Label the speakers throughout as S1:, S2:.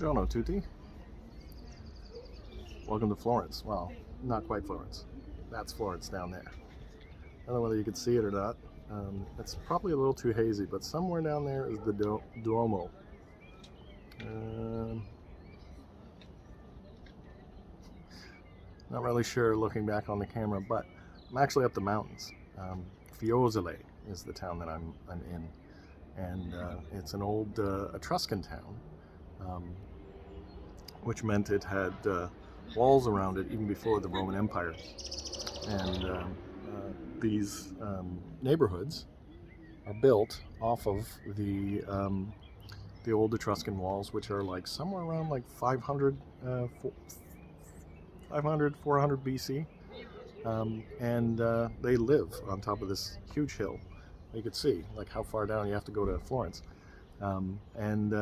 S1: Buongiorno tutti. Welcome to Florence. Well, not quite Florence. That's Florence down there. I don't know whether you can see it or not. It's probably a little too hazy, but somewhere down there is the Duomo. Not really sure looking back on the camera, but I'm actually up the mountains. Fiesole is the town that I'm in, and it's an old Etruscan town, which meant it had walls around it even before the Roman Empire. And these neighborhoods are built off of the old Etruscan walls, which are like somewhere around like 400 BC. And they live on top of this huge hill. You could see like how far down you have to go to Florence. And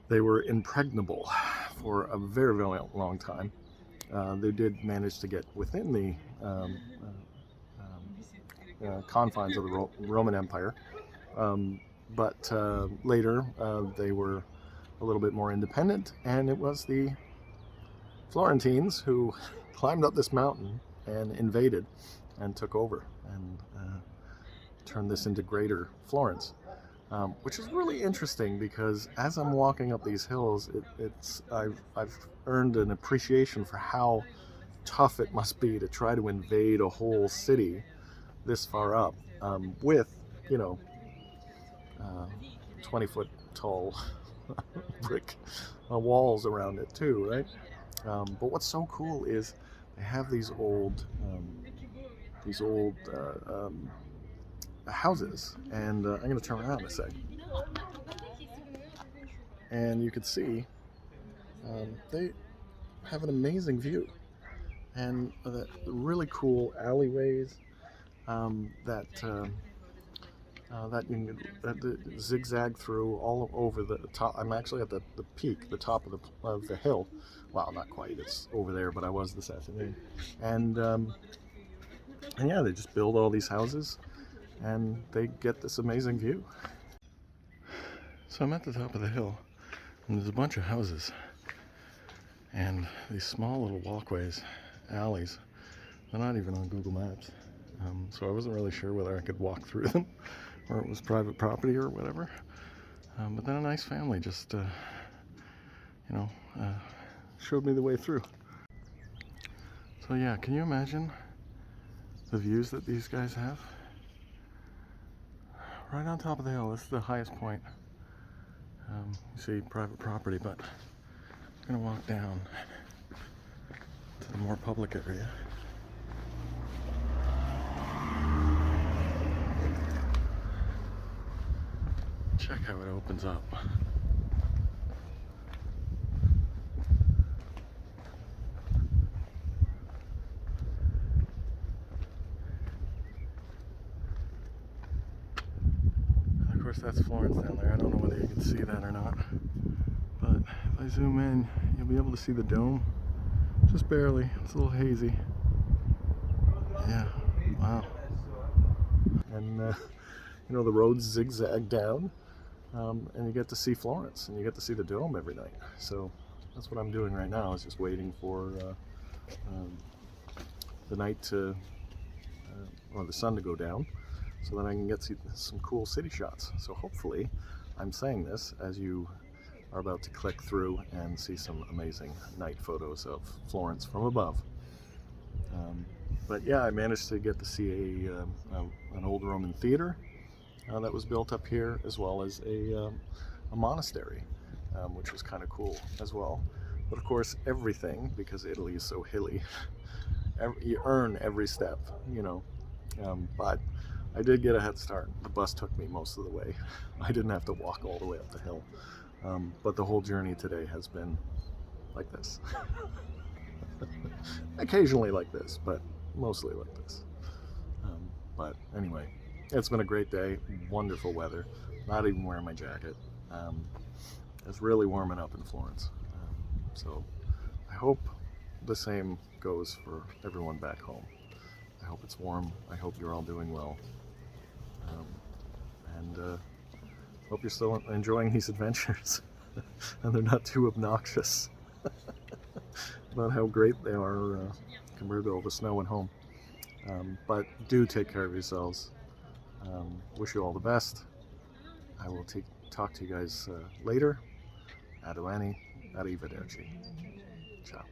S1: they were impregnable for a very, very long time. They did manage to get within the confines of the Roman Empire, but later they were a little bit more independent, and it was the Florentines who climbed up this mountain and invaded and took over and turned this into Greater Florence, which is really interesting because as I'm walking up these hills, I've earned an appreciation for how tough it must be to try to invade a whole city this far up with 20-foot tall brick walls around it too, right? But what's so cool is they have these old houses, and I'm going to turn around a sec, and you can see they have an amazing view, and the really cool alleyways that zigzag through all over the top. I'm actually at the peak, the top of the hill. Well, not quite, it's over there, but I was this afternoon. And yeah, they just build all these houses and they get this amazing view. So I'm at the top of the hill, and there's a bunch of houses and these small little walkways, alleys. They're not even on Google Maps, so I wasn't really sure whether I could walk through them or it was private property or whatever. But then a nice family just showed me the way through. So yeah, can you imagine the views that these guys have? Right on top of the hill, this is the highest point. You see private property, but I'm gonna walk down to the more public area. Check how it opens up. Of course, that's Florence down there. I don't know whether you can see that or not, but if I zoom in, you'll be able to see the dome, just barely. It's a little hazy. Yeah, wow. And the roads zigzag down, and you get to see Florence, and you get to see the dome every night. So that's what I'm doing right now, is just waiting for the night to, or the sun to go down, so that I can get some cool city shots. So hopefully, I'm saying this as you are about to click through and see some amazing night photos of Florence from above. But yeah, I managed to get to see an old Roman theater that was built up here, as well as a monastery, which was kind of cool as well. But of course, everything, because Italy is so hilly, you earn every step, but I did get a head start. The bus took me most of the way. I didn't have to walk all the way up the hill. But the whole journey today has been like this. Occasionally like this, but mostly like this. But anyway, it's been a great day, wonderful weather, not even wearing my jacket. It's really warming up in Florence. So I hope the same goes for everyone back home. I hope it's warm. I hope you're all doing well. And hope you're still enjoying these adventures. and they're not too obnoxious about how great they are compared to all the snow at home. But do take care of yourselves. Wish you all the best. I will talk to you guys later. A domani, arrivederci. Ciao.